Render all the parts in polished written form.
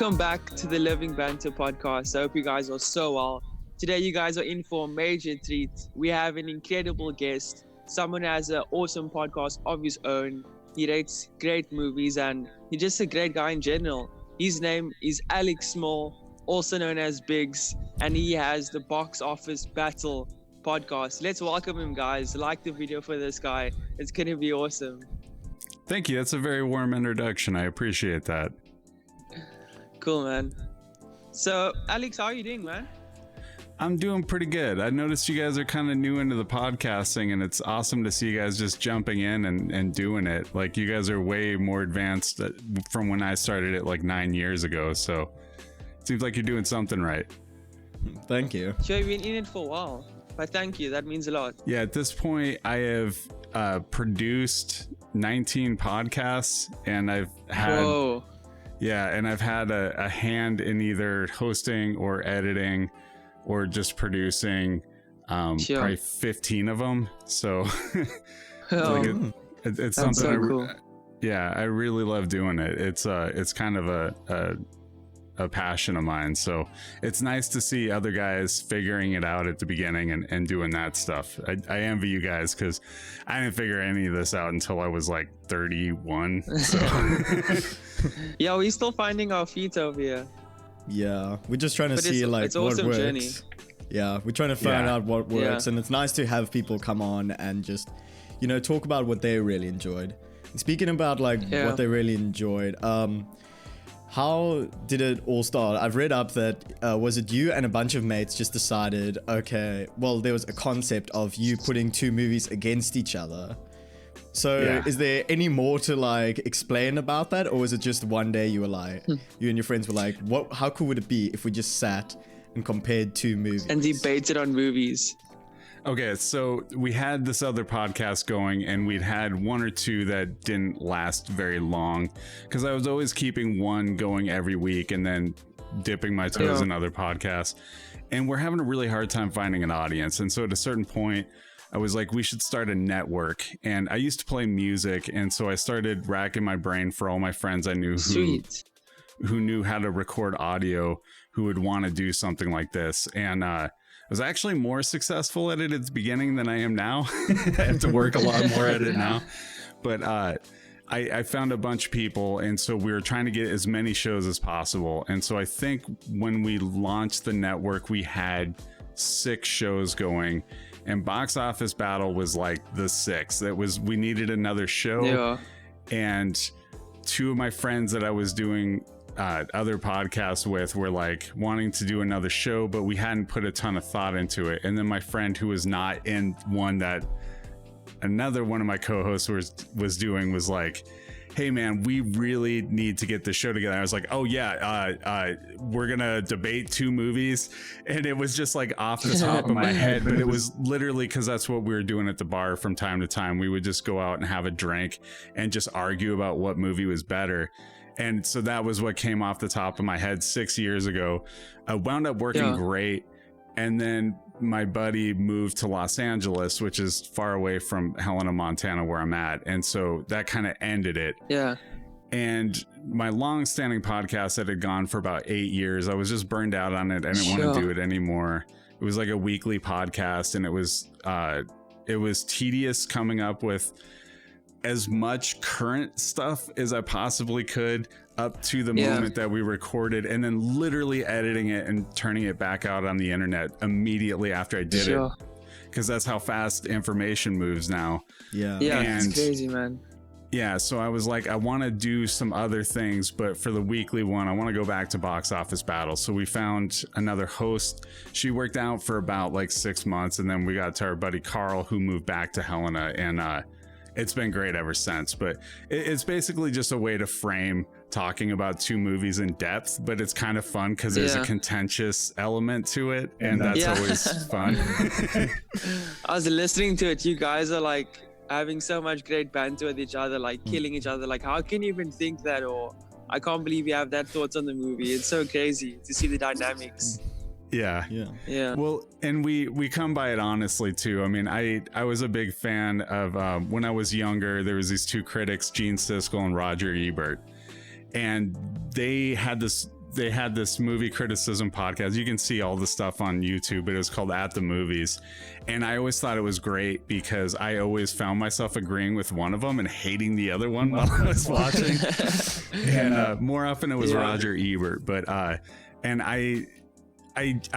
Welcome back to the Living Banter Podcast. I hope you guys are so well. Today, you guys are in for a major treat. We have an incredible guest, someone who has an awesome podcast of his own. He rates great movies and he's just a great guy in general. His name is Alex Small, also known as Biggs, and he has the Box Office Battle podcast. Let's welcome him, guys. Like the video for this guy. It's going to be awesome. Thank you. That's a very warm introduction. I appreciate that. Cool, man. So, Alex, how are you doing, man? I'm doing pretty good. I noticed you guys are kind of new into the podcasting, and it's awesome to see you guys just jumping in and doing it. Like, you guys are way more advanced from when I started it like 9 years ago. So it seems like you're doing something right. Thank you. Sure, you've been in it for a while, but thank you. That means a lot. Yeah, at this point, I have produced 19 podcasts, and I've had... Whoa. Yeah, and I've had a hand in either hosting or editing or just producing probably 15 of them. So it's something so cool. I really love doing it. It's kind of a passion of mine. So it's nice to see other guys figuring it out at the beginning and doing that stuff. I envy you guys because I didn't figure any of this out until I was like 31. So. Yeah, we're still finding our feet over here. Yeah, we're just trying to see like it's what awesome works. Journey. Yeah, we're trying to find out what works, and it's nice to have people come on and just, talk about what they really enjoyed. And speaking about like what they really enjoyed, how did it all start? I've read up that was it you and a bunch of mates just decided, okay, well, there was a concept of you putting two movies against each other. So is there any more to like explain about that, or is it just one day you were like, you and your friends were like, how cool would it be if we just sat and compared two movies and debated on movies? Okay, so we had this other podcast going, and we'd had one or two that didn't last very long because I was always keeping one going every week and then dipping my toes in other podcasts. And we're having a really hard time finding an audience. And so at a certain point, I was like, we should start a network. And I used to play music, and so I started racking my brain for all my friends I knew who knew how to record audio, who would want to do something like this. And I was actually more successful at it at the beginning than I am now. I have to work a lot more at it now. But I found a bunch of people, and so we were trying to get as many shows as possible. And so I think when we launched the network, we had 6 shows going. And Box Office Battle was like the 6th. We needed another show. And 2 of my friends that I was doing other podcasts with were like wanting to do another show, but we hadn't put a ton of thought into it. And then my friend who was not in one that another one of my co-hosts was doing was like, hey man, we really need to get this show together. I was like, oh yeah, we're gonna debate 2 movies. And it was just like off the top of my head, but it was literally because that's what we were doing at the bar from time to time. We would just go out and have a drink and just argue about what movie was better. And so that was what came off the top of my head 6 years ago. I wound up working great. And then my buddy moved to Los Angeles, which is far away from Helena, Montana, where I'm at. And so that kind of ended it. Yeah. And my long-standing podcast that had gone for about 8 years, I was just burned out on it. I didn't want to do it anymore. It was like a weekly podcast, and it was tedious coming up with as much current stuff as I possibly could up to the moment that we recorded, and then literally editing it and turning it back out on the internet immediately after I did it, because that's how fast information moves now. And it's crazy, man. Yeah, so I was like, I want to do some other things, but for the weekly one, I want to go back to Box Office Battle. So we found another host. She worked out for about like 6 months, and then we got to our buddy Carl, who moved back to Helena, and it's been great ever since. But it's basically just a way to frame talking about 2 movies in depth, but it's kind of fun because there's a contentious element to it, and that's always fun. I was listening to it. You guys are like having so much great banter with each other, like killing each other. Like, how can you even think that? Or I can't believe you have that thoughts on the movie. It's so crazy to see the dynamics. Yeah. Well, and we come by it honestly too. I mean, I was a big fan of when I was younger. There was these 2 critics, Gene Siskel and Roger Ebert, and they had this they had this movie criticism podcast. You can see all the stuff on YouTube, but it was called At the Movies. And I always thought it was great because I always found myself agreeing with one of them and hating the other one while I was watching. And more often it was Roger Ebert. But and I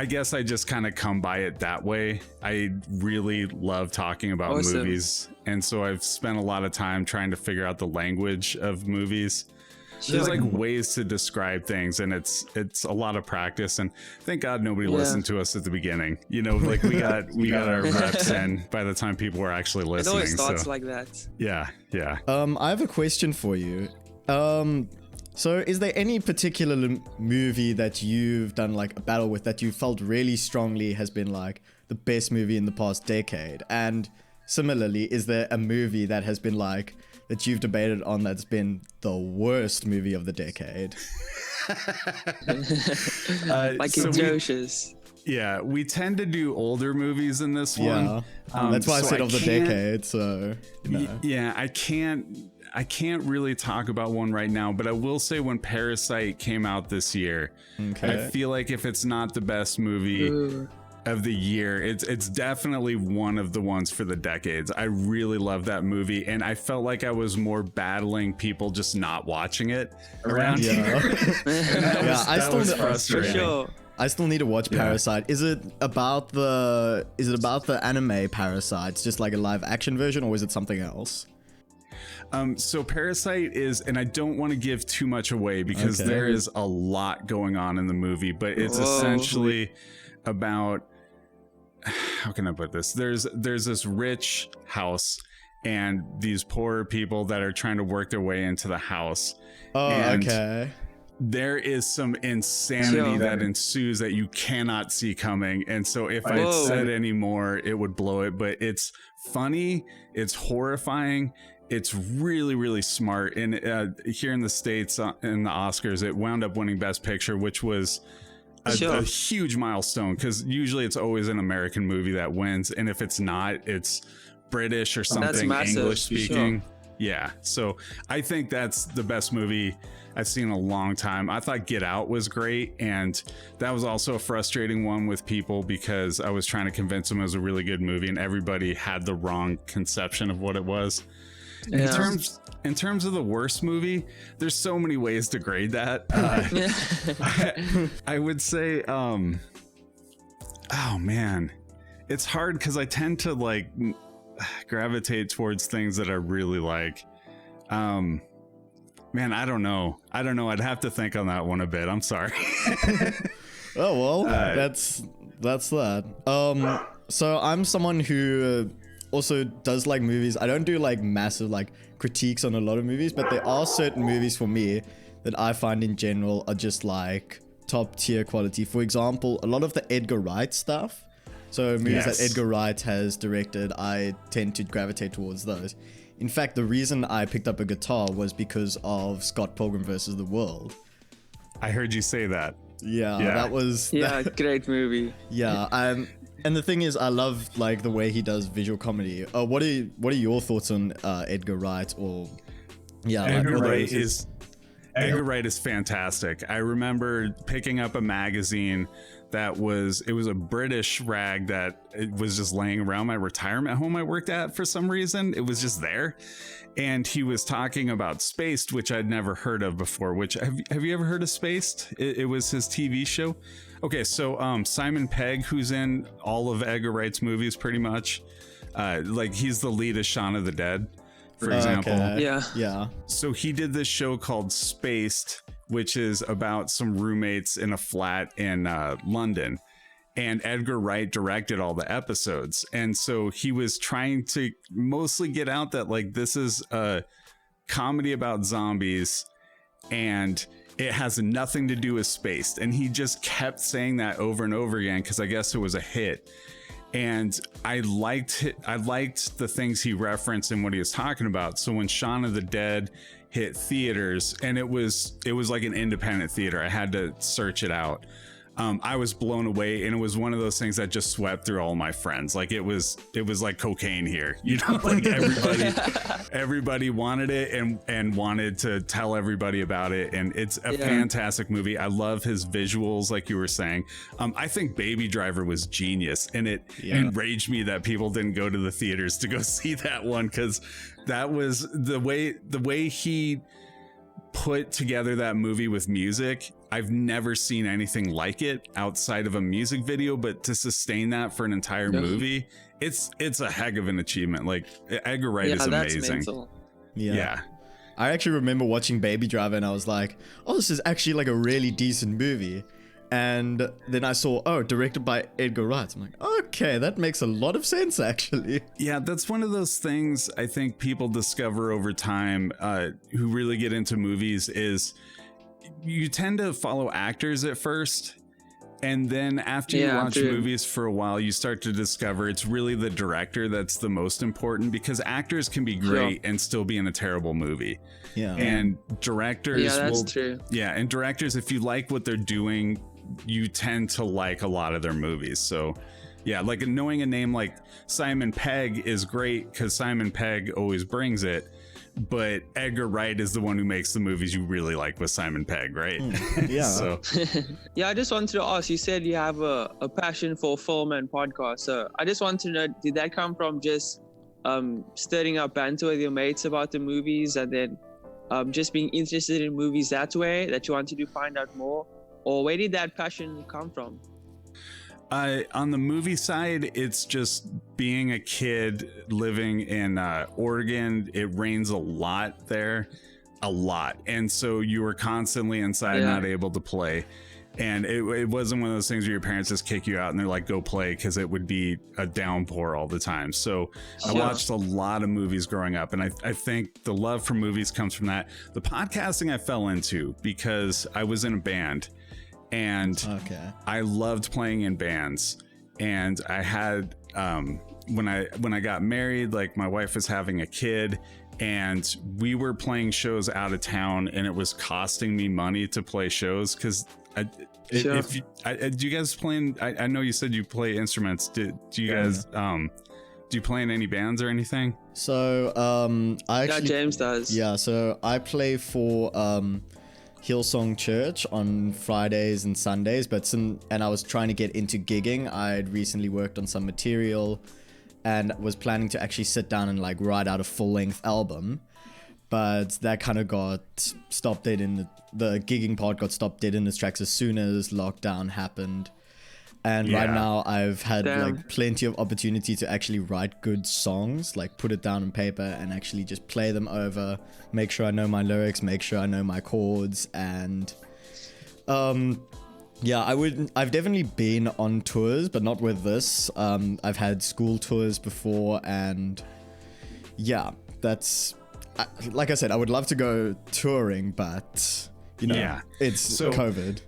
guess I just kind of come by it that way. I really love talking about movies. And so I've spent a lot of time trying to figure out the language of movies. There's like ways to describe things, and it's a lot of practice. And thank God nobody listened to us at the beginning. You know, like we got our reps in by the time people were actually listening. It always starts like that. Yeah. I have a question for you. So is there any particular movie that you've done like a battle with that you felt really strongly has been like the best movie in the past decade? And similarly, is there a movie that has been like that you've debated on that's been the worst movie of the decade? Like so Josh's. Yeah, we tend to do older movies in this one. That's why I said of the decade. So yeah, I can't really talk about one right now, but I will say when Parasite came out this year, I feel like if it's not the best movie of the year, it's definitely one of the ones for the decades. I really love that movie, and I felt like I was more battling people just not watching it around here. I still frustrating. For sure. I still need to watch Parasite. Is it about the anime Parasite? It's just like a live action version, or is it something else? So Parasite is, and I don't want to give too much away because there is a lot going on in the movie, but it's essentially about, how can I put this? There's this rich house and these poor people that are trying to work their way into the house. There is some insanity that ensues that you cannot see coming. And so if I said any more, it would blow it. But it's funny. It's horrifying. It's really, really smart. And here in the States, in the Oscars, it wound up winning Best Picture, which was a huge milestone, because usually it's always an American movie that wins. And if it's not, it's British or something English speaking. Yeah. So I think that's the best movie I've seen in a long time. I thought Get Out was great, and that was also a frustrating one with people because I was trying to convince them it was a really good movie and everybody had the wrong conception of what it was. In terms of the worst movie, there's so many ways to grade that. I would say, oh man, it's hard because I tend to like gravitate towards things that I really like. Man, I don't know. I'd have to think on that one a bit. I'm sorry. Oh well, that's that. So I'm someone who also does like movies. I don't do like massive like critiques on a lot of movies, but there are certain movies for me that I find in general are just like top tier quality. For example, a lot of the Edgar Wright stuff. So movies that Edgar Wright has directed, I tend to gravitate towards those. In fact, the reason I picked up a guitar was because of Scott Pilgrim vs. the World. I heard you say that. Yeah. That was... great movie. Yeah, and the thing is, I love like the way he does visual comedy. What are your thoughts on Edgar Wright? Or Edgar Wright is fantastic. I remember picking up a magazine that was a British rag that it was just laying around my retirement home I worked at for some reason. It was just there, and he was talking about Spaced, which I'd never heard of before. Which have you ever heard of Spaced? It was his TV show. Okay, so Simon Pegg, who's in all of Edgar Wright's movies pretty much, like he's the lead of Shaun of the Dead, for example. Yeah. So he did this show called Spaced, which is about some roommates in a flat in London. And Edgar Wright directed all the episodes. And so he was trying to mostly get out that like this is a comedy about zombies and it has nothing to do with Spaced. And he just kept saying that over and over again because I guess it was a hit. And I liked the things he referenced and what he was talking about. So when Shaun of the Dead hit theaters, and it was like an independent theater, I had to search it out. I was blown away, and it was one of those things that just swept through all my friends. Like it was like cocaine here, you know, like everybody wanted it and wanted to tell everybody about it. And it's a fantastic movie. I love his visuals, like you were saying. I think Baby Driver was genius, and it enraged me that people didn't go to the theaters to go see that one, because that was the way he put together that movie with music. I've never seen anything like it outside of a music video, but to sustain that for an entire movie, it's a heck of an achievement. Like Edgar Wright is amazing. Yeah. I actually remember watching Baby Driver and I was like, oh, this is actually like a really decent movie. And then I saw, directed by Edgar Wright. I'm like, okay, that makes a lot of sense, actually. Yeah, that's one of those things I think people discover over time who really get into movies is you tend to follow actors at first. And then after you watch movies for a while, you start to discover it's really the director that's the most important, because actors can be great and still be in a terrible movie. Yeah. And directors and directors, if you like what they're doing, you tend to like a lot of their movies. So yeah, like knowing a name like Simon Pegg is great because Simon Pegg always brings it. But Edgar Wright is the one who makes the movies you really like with Simon Pegg, right? Yeah. So I just wanted to ask, you said you have a passion for film and podcast. So I just want to know, did that come from just stirring up banter with your mates about the movies, and then just being interested in movies that way, that you wanted to find out more? Or where did that passion come from? On the movie side, it's just being a kid living in Oregon. It rains a lot there, and so you were constantly inside, not able to play. And it wasn't one of those things where your parents just kick you out and they're like, go play, because it would be a downpour all the time. So I watched a lot of movies growing up, and I think the love for movies comes from that. The podcasting I fell into because I was in a band. And I loved playing in bands, and I had when I got married, like my wife was having a kid, and we were playing shows out of town, and it was costing me money to play shows because do you guys play? I know you said you play instruments. Do you guys do you play in any bands or anything? So James does. Yeah, so I play for Hillsong Church on Fridays and Sundays, and I was trying to get into gigging. I'd recently worked on some material and was planning to actually sit down and like write out a full-length album, but that kind of got stopped dead in the gigging part got stopped dead in its tracks as soon as lockdown happened. And right now I've had like plenty of opportunity to actually write good songs, like put it down on paper and actually just play them over, make sure I know my lyrics, make sure I know my chords. And I've definitely been on tours, but not with this. I've had school tours before, and that's like I said, I would love to go touring, but it's COVID.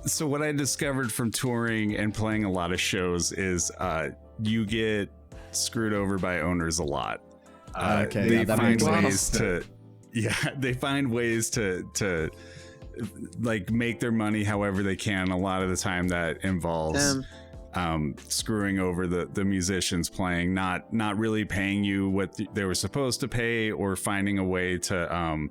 So what I discovered from touring and playing a lot of shows is you get screwed over by owners a lot. They find ways to like make their money however they can. A lot of the time that involves screwing over the musicians playing, not really paying you what they were supposed to pay, or finding a way to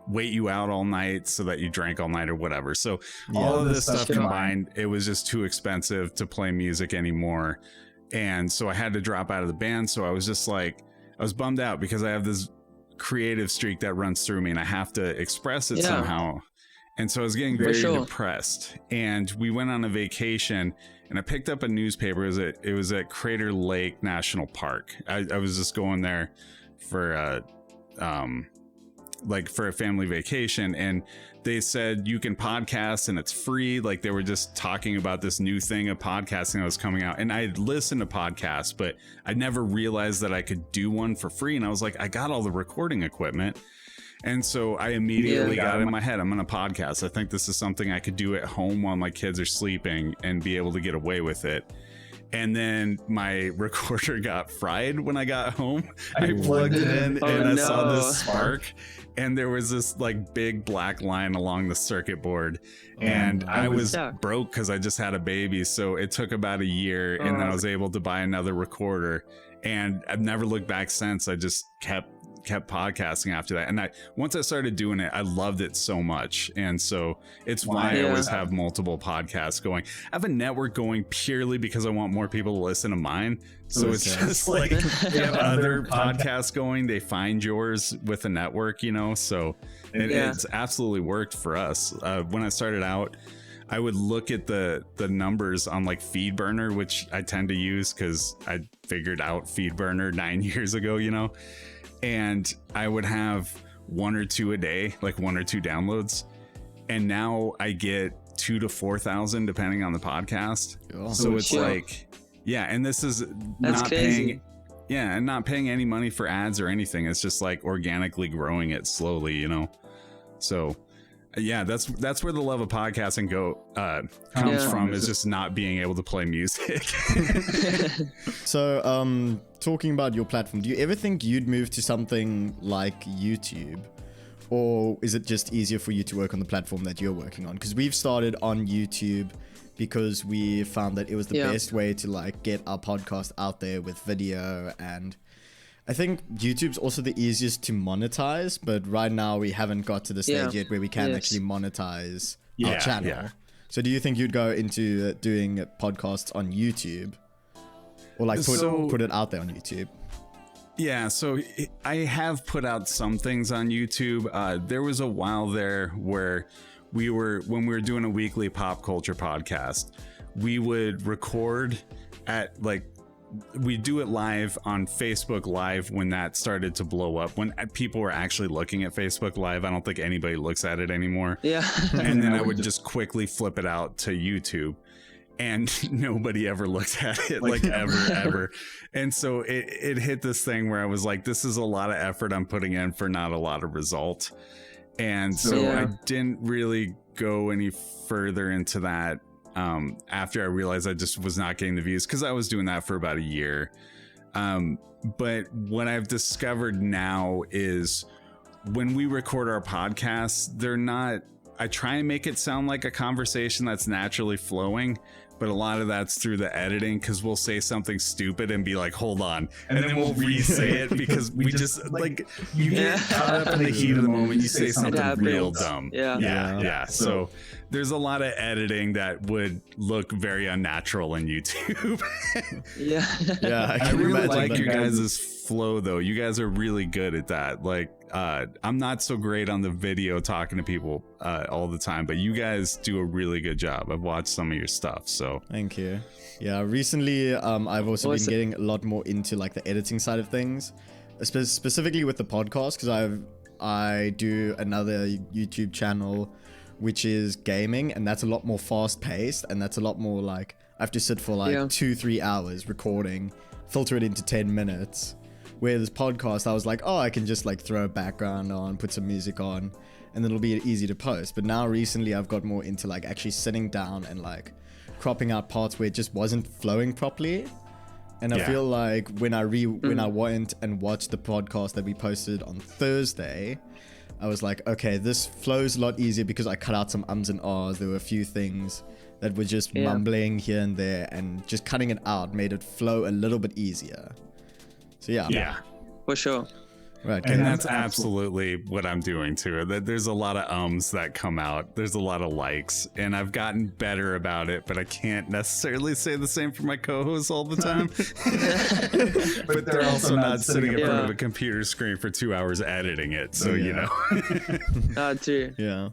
wait you out all night so that you drank all night or whatever. So all of this stuff combined, it was just too expensive to play music anymore. And so I had to drop out of the band. So I was just like, I was bummed out because I have this creative streak that runs through me and I have to express it somehow. And so I was getting very depressed. And we went on a vacation and I picked up a newspaper. It was at Crater Lake National Park. I was just going there for for a family vacation, and they said you can podcast and it's free. Like they were just talking about this new thing of podcasting that was coming out, and I had listened to podcasts, but I never realized that I could do one for free. And I was like, I got all the recording equipment, and so I immediately got in my head, I'm gonna podcast. I think this is something I could do at home while my kids are sleeping and be able to get away with it. And then my recorder got fried when I got home. I plugged it in and I saw this spark, and there was this like big black line along the circuit board. And I was broke because I just had a baby. So it took about a year, and then I was able to buy another recorder. And I've never looked back since. I just kept podcasting after that, and once I started doing it, I loved it so much, and so it's why I always have multiple podcasts going. I have a network going purely because I want more people to listen to mine. So it's just like you have other podcasts going, they find yours with a network, you know. So it's absolutely worked for us. When I started out, I would look at the numbers on like FeedBurner, which I tend to use because I figured out FeedBurner 9 years ago, you know. And I would have 1 or 2 a day, like 1 or 2 downloads. And now I get 2,000 to 4,000 depending on the podcast. So it's like, and this is not paying, and not paying any money for ads or anything. It's just like organically growing it slowly, you know? So that's where the love of podcasting comes from, is just not being able to play music. So, talking about your platform, do you ever think you'd move to something like YouTube? Or is it just easier for you to work on the platform that you're working on? Because we've started on YouTube because we found that it was the best way to like get our podcast out there with video, and I think YouTube's also the easiest to monetize, but right now we haven't got to the stage yet where we can actually monetize our channel. Yeah. So do you think you'd go into doing podcasts on YouTube, or like put it out there on YouTube? Yeah, so I have put out some things on YouTube. There was a while there where when we were doing a weekly pop culture podcast, we would record at like, we do it live on Facebook Live when that started to blow up, when people were actually looking at Facebook Live. I don't think anybody looks at it anymore. Yeah. And then I would just quickly flip it out to YouTube, and nobody ever looked at it, like ever. And so it hit this thing where I was like, this is a lot of effort I'm putting in for not a lot of result. And so I didn't really go any further into that. After I realized I just was not getting the views, because I was doing that for about a year. But what I've discovered now is when we record our podcasts, I try and make it sound like a conversation that's naturally flowing, but a lot of that's through the editing, because we'll say something stupid and be like, hold on, and then we'll re-say it, because we just like, you get caught up in the heat of the moment, you say something real dumb. Yeah. So there's a lot of editing that would look very unnatural in YouTube. I really like your guys' flow though. You guys are really good at that. Like, I'm not so great on the video talking to people all the time, but you guys do a really good job. I've watched some of your stuff, so thank you. Yeah, recently I've also been getting a lot more into like the editing side of things, specifically with the podcast, because I do another YouTube channel which is gaming, and that's a lot more fast paced, and that's a lot more like I have to sit for like 2-3 hours recording, filter it into 10 minutes. Where this podcast, I was like, I can just like throw a background on, put some music on, and it'll be easy to post. But now recently I've got more into like actually sitting down and like cropping out parts where it just wasn't flowing properly. And I feel like when I went and watched the podcast that we posted on Thursday, I was like, okay, this flows a lot easier because I cut out some ums and ahs. There were a few things that were just mumbling here and there, and just cutting it out made it flow a little bit easier. So yeah, for sure. Right, and that's absolutely what I'm doing too. There's a lot of ums that come out. There's a lot of likes, and I've gotten better about it, but I can't necessarily say the same for my co-hosts all the time. But they're also not sitting in front of a computer screen for 2 hours editing it, so you know. True. Yeah.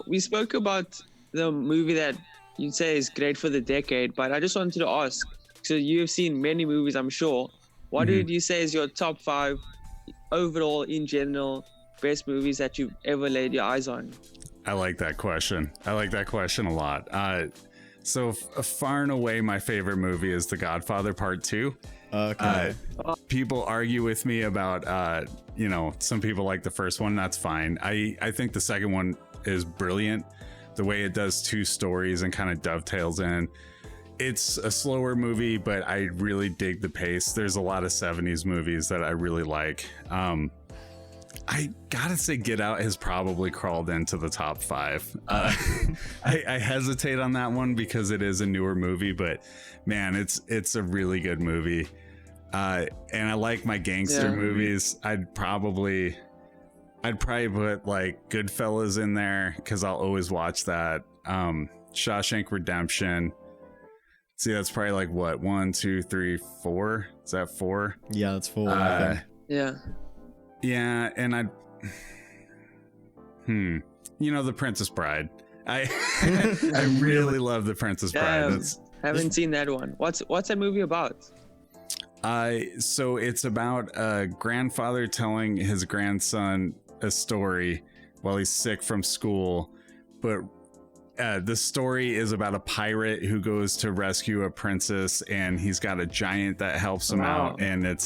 We spoke about the movie that you'd say is great for the decade, but I just wanted to ask. So you've seen many movies, I'm sure. What would you say is your top 5 overall, in general, best movies that you've ever laid your eyes on? I like that question. I like that question a lot. So far and away, my favorite movie is The Godfather Part 2. Okay. People argue with me about, some people like the first one. That's fine. I think the second one is brilliant. The way it does 2 stories and kind of dovetails in. it's a slower movie, but I really dig the pace. There's a lot of 70s movies that I really like. I gotta say Get Out has probably crawled into the top 5. I hesitate on that one because it is a newer movie, but man, it's a really good movie. And I like my gangster movies. I'd probably put like Goodfellas in there because I'll always watch that. Shawshank Redemption. See, that's probably like what, 1, 2, 3, 4. Is that 4? Yeah, that's 4. I think. Yeah, and The Princess Bride. I really love The Princess Bride. Haven't seen that one. What's that movie about? So it's about a grandfather telling his grandson a story while he's sick from school, but the story is about a pirate who goes to rescue a princess, and he's got a giant that helps him out. And it's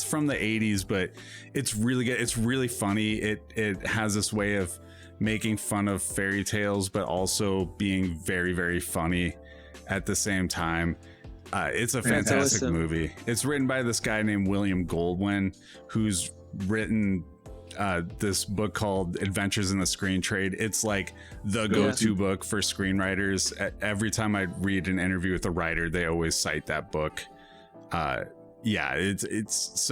from the 80s, but it's really good. It's really funny. It has this way of making fun of fairy tales, but also being very, very funny at the same time. It's a fantastic movie. It's written by this guy named William Goldwyn, who's written this book called Adventures in the Screen Trade. It's like the go-to book for screenwriters. Every time I read an interview with a writer, they always cite that book. It's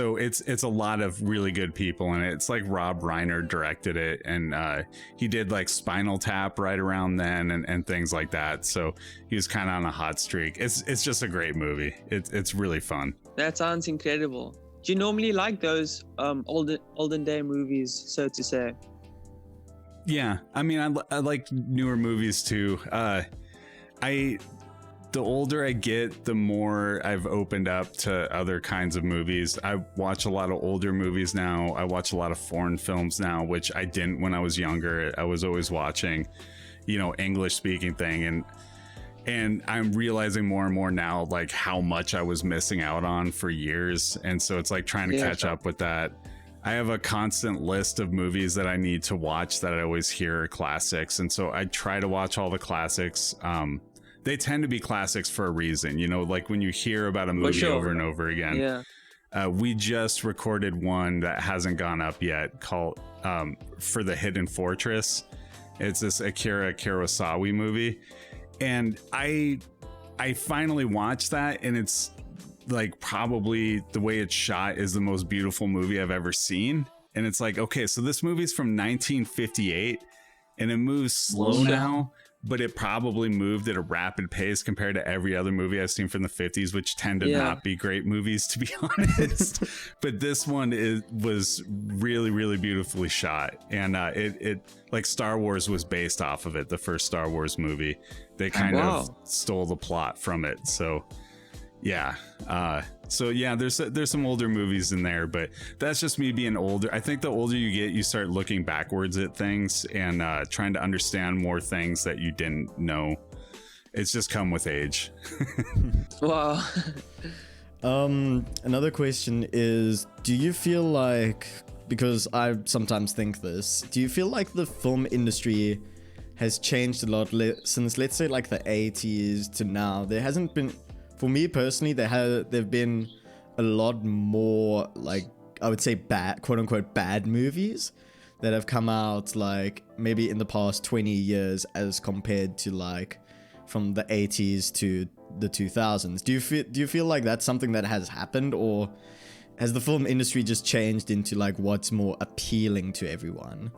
a lot of really good people in it. It's like Rob Reiner directed it, and he did like Spinal Tap right around then and things like that. So he was kind of on a hot streak. It's just a great movie. It's really fun. That sounds incredible. Do you normally like those olden day movies, so to say? Yeah, I mean, I like newer movies too. The older I get, the more I've opened up to other kinds of movies. I watch a lot of older movies now. I watch a lot of foreign films now, which I didn't when I was younger. I was always watching, English speaking thing. And I'm realizing more and more now, like how much I was missing out on for years. And so it's like trying to catch up with that. I have a constant list of movies that I need to watch that I always hear are classics. And so I try to watch all the classics. They tend to be classics for a reason, like when you hear about a movie over and over again. We just recorded one that hasn't gone up yet called For the Hidden Fortress. It's this Akira Kurosawa movie. And I finally watched that, and it's like probably the way it's shot is the most beautiful movie I've ever seen. And it's like, okay, so this movie's from 1958 and it moves slow now, but it probably moved at a rapid pace compared to every other movie I've seen from the 50s, which tend to not be great movies, to be honest. But this one was really, really beautifully shot. And it like Star Wars was based off of it, the first Star Wars movie. They kind of stole the plot from it. So there's some older movies in there, but that's just me being older. I think the older you get, you start looking backwards at things and trying to understand more things that you didn't know. It's just come with age. Wow. Another question is, do you feel like, because I sometimes think this, do you feel like the film industry has changed a lot since, let's say, like the 80s to now? There hasn't been, for me personally, there've been a lot more, like, I would say bad, quote unquote, bad movies that have come out, like maybe in the past 20 years as compared to like from the 80s to the 2000s. Do you feel like that's something that has happened, or has the film industry just changed into like what's more appealing to everyone?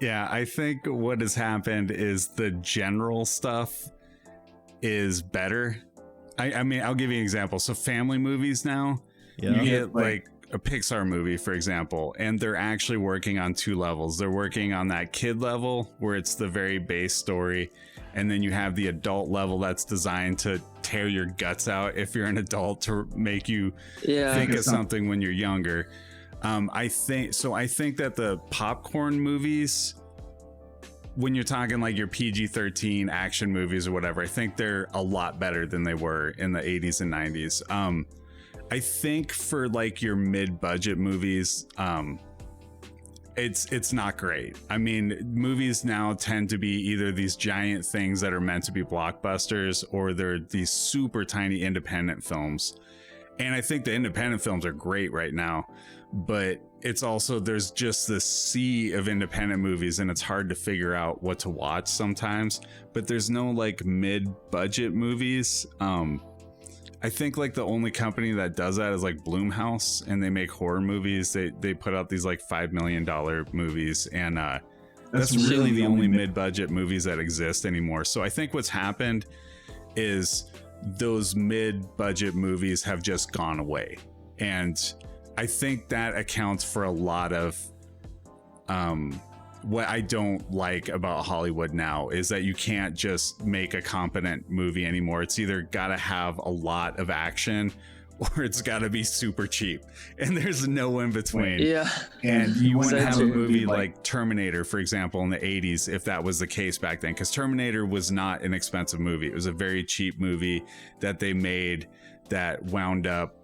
Yeah, I think what has happened is the general stuff is better. I mean, I'll give you an example. So family movies now, you get like a Pixar movie, for example, and they're actually working on two levels. They're working on that kid level where it's the very base story. And then you have the adult level that's designed to tear your guts out if you're an adult, to make you think of something when you're younger. I think that the popcorn movies, when you're talking like your PG-13 action movies or whatever, I think they're a lot better than they were in the 80s and 90s. I think for like your mid-budget movies, it's not great. I mean, movies now tend to be either these giant things that are meant to be blockbusters, or they're these super tiny independent films. And I think the independent films are great right now, but it's also, there's just this sea of independent movies and it's hard to figure out what to watch sometimes. But there's no like mid-budget movies. I think like the only company that does that is like Blumhouse, and they make horror movies. They put out these like $5 million movies, and that's really the only mid-budget movies that exist anymore. So I think what's happened is those mid-budget movies have just gone away, and I think that accounts for a lot of what I don't like about Hollywood now, is that you can't just make a competent movie anymore. It's either got to have a lot of action or it's got to be super cheap, and there's no in between. Yeah. And you wouldn't have a movie like Terminator, for example, in the 80s if that was the case back then, because Terminator was not an expensive movie. It was a very cheap movie that they made that wound up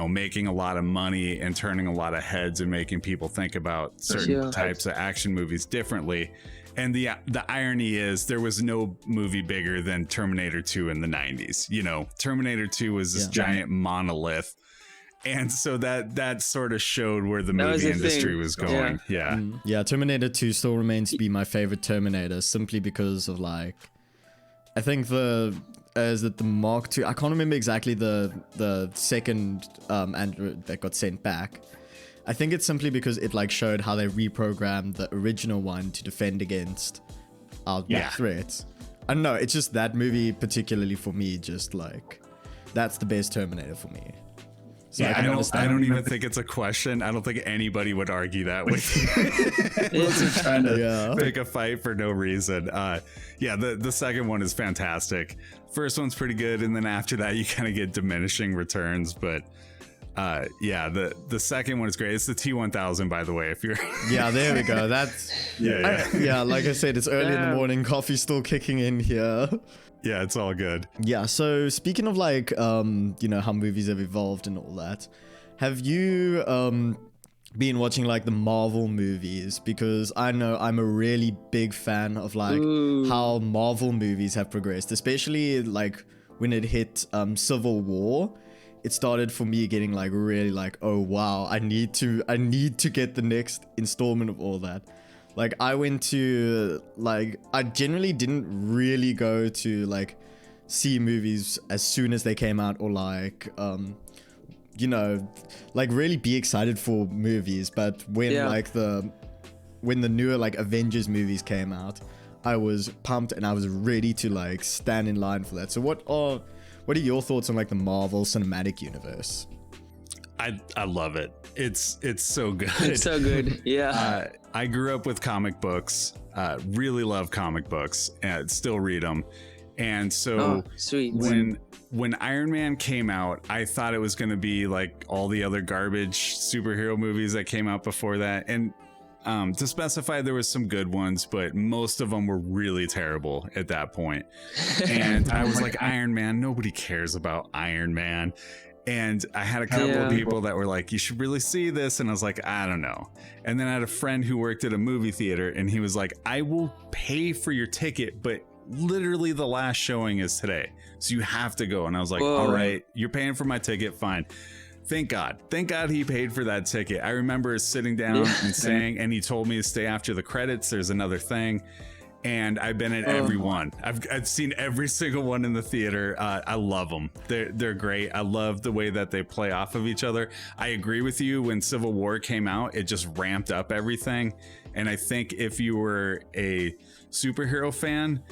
making a lot of money and turning a lot of heads and making people think about certain types of action movies differently. And the irony is there was no movie bigger than Terminator 2 in the 90s. Terminator 2 was this giant monolith. And so that sort of showed where the movie industry was going. Yeah. Terminator 2 still remains to be my favorite Terminator, simply because of like, I think is it the Mark II? I can't remember exactly the second android that got sent back. I think it's simply because it like showed how they reprogrammed the original one to defend against threats. I don't know, it's just that movie particularly for me, just like, that's the best Terminator for me. So I don't even think it's a question. I don't think anybody would argue that with you. It's trying to pick a fight for no reason. The second one is fantastic. First one's pretty good, and then after that you kind of get diminishing returns. But the second one is great. It's the T1000, by the way. If you're there we go. That's like I said, it's early in the morning. Coffee's still kicking in here. Yeah, it's all good. Yeah, so speaking of like, how movies have evolved and all that, have you been watching like the Marvel movies? Because I know I'm a really big fan of like how Marvel movies have progressed, especially like when it hit Civil War. It started for me getting like really like, oh wow, I need to get the next installment of all that. Like I went to like, I generally didn't really go to like see movies as soon as they came out, or like like really be excited for movies. But when when the newer like Avengers movies came out, I was pumped and I was ready to like stand in line for that. So what are your thoughts on like the Marvel Cinematic Universe? I love it. It's so good. It's so good. Yeah. I grew up with comic books, really love comic books, and still read them. And so sweet. When Iron Man came out, I thought it was going to be like all the other garbage superhero movies that came out before that. And to specify, there was some good ones, but most of them were really terrible at that point. And I was like, Iron Man, nobody cares about Iron Man. And I had a couple of people that were like, you should really see this. And I was like, I don't know. And then I had a friend who worked at a movie theater, and he was like, I will pay for your ticket, but literally the last showing is today, so you have to go. And I was like, all right, you're paying for my ticket, fine. Thank God he paid for that ticket. I remember sitting down and saying, and he told me to stay after the credits, there's another thing. And I've been at every one. I've seen every single one in the theater. I love them. They're great. I love the way that they play off of each other. I agree with you. When Civil War came out, it just ramped up everything. And I think if you were a superhero fan,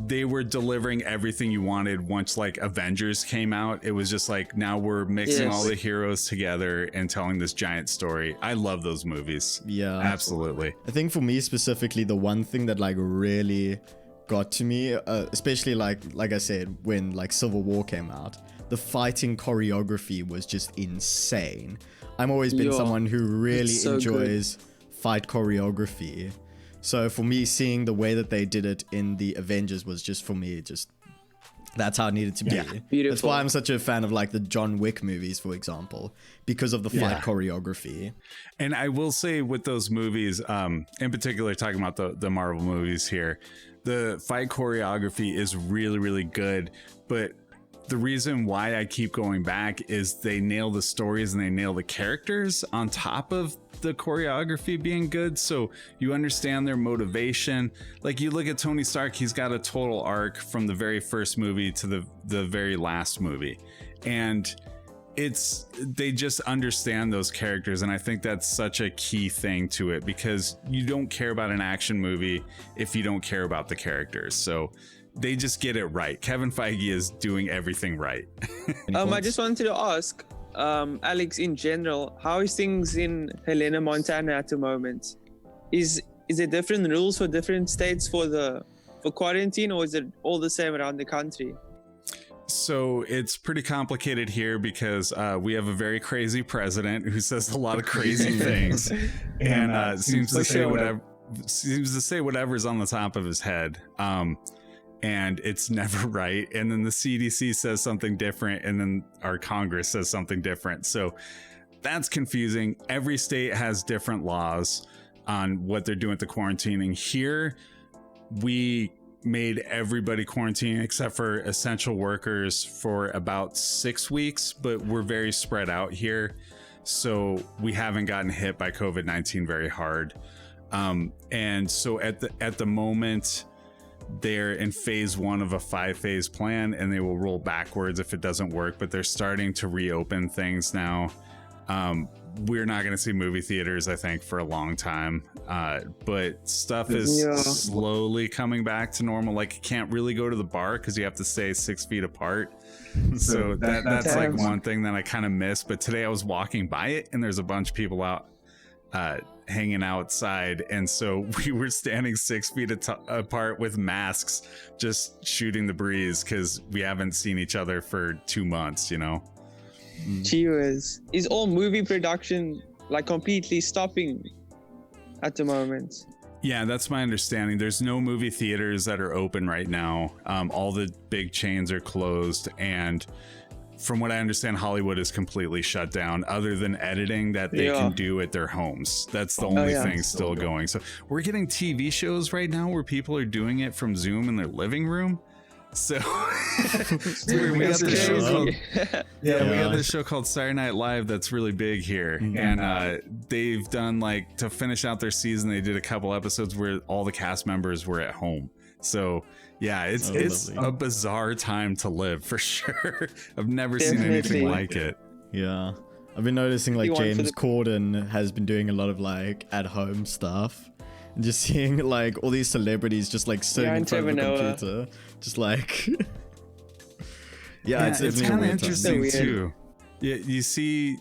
they were delivering everything you wanted. Once like Avengers came out, it was just like, now we're mixing all the heroes together and telling this giant story. I love those movies. Yeah, absolutely. I think for me specifically, the one thing that like really got to me, especially like I said, when like Civil War came out, the fighting choreography was just insane. I've always been someone who really enjoys fight choreography. So for me, seeing the way that they did it in the Avengers was just, for me, just That's how it needed to be. Yeah, beautiful. That's why I'm such a fan of like the John Wick movies, for example, because of the fight choreography. And I will say with those movies, in particular, talking about the Marvel movies here, the fight choreography is really, really good. But the reason why I keep going back is they nail the stories and they nail the characters on top of the choreography being good. So you understand their motivation. Like you look at Tony Stark, he's got a total arc from the very first movie to the very last movie. And they just understand those characters. And I think that's such a key thing to it, because you don't care about an action movie if you don't care about the characters. So they just get it right. Kevin Feige is doing everything right. I just wanted to ask, Alex, in general, how is things in Helena, Montana at the moment? Is there different rules for different states for quarantine, or is it all the same around the country? So it's pretty complicated here because we have a very crazy president who says a lot of crazy things and seems to say whatever's on the top of his head. And it's never right. And then the CDC says something different, and then our Congress says something different. So that's confusing. Every state has different laws on what they're doing with the quarantining. Here, we made everybody quarantine except for essential workers for about 6 weeks, but we're very spread out here. So we haven't gotten hit by COVID-19 very hard. And so at the moment, they're in phase 1 of a 5-phase plan, and they will roll backwards if it doesn't work, but they're starting to reopen things now. We're not going to see movie theaters, I think, for a long time, but stuff is slowly coming back to normal. Like, you can't really go to the bar because you have to stay 6 feet apart. So that's like one thing that I kind of miss. But today I was walking by it, and there's a bunch of people out hanging outside, and so we were standing 6 feet apart with masks, just shooting the breeze because we haven't seen each other for 2 months, you know. Cheers. Is all movie production like completely stopping at the moment? Yeah, that's my understanding. There's no movie theaters that are open right now. All the big chains are closed, and from what I understand, Hollywood is completely shut down, other than editing that they can do at their homes. That's the only thing still going. So we're getting TV shows right now where people are doing it from Zoom in their living room. So we got this show called, we got this show called Saturday Night Live that's really big here, and they've done, like, to finish out their season, they did a couple episodes where all the cast members were at home. So yeah, it's a bizarre time to live, for sure. I've never seen anything like it. Yeah, I've been noticing like James Corden has been doing a lot of like at home stuff, and just seeing like all these celebrities just like sitting in front of a computer, just like it's kind of interesting too. Yeah, you see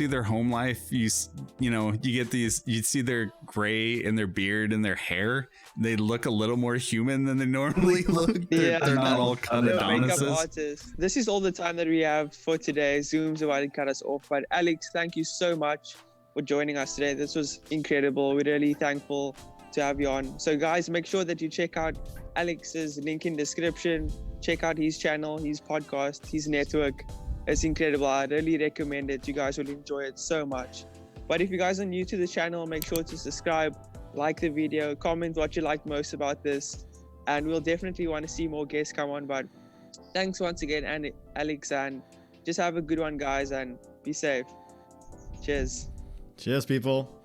their home life. You see their gray in their beard and their hair. They look a little more human than they normally look. They're not all cut Adonises. This is all the time that we have for today. Zoom's about to cut us off. But Alex, thank you so much for joining us today. This was incredible. We're really thankful to have you on. So guys, make sure that you check out Alex's link in description. Check out his channel, his podcast, his network. It's incredible. I really recommend it. You guys will enjoy it so much. But if you guys are new to the channel, make sure to subscribe, like the video, comment what you liked most about this, and we'll definitely want to see more guests come on. But thanks once again, and Alex, and just have a good one, guys, and be safe. Cheers. Cheers, people.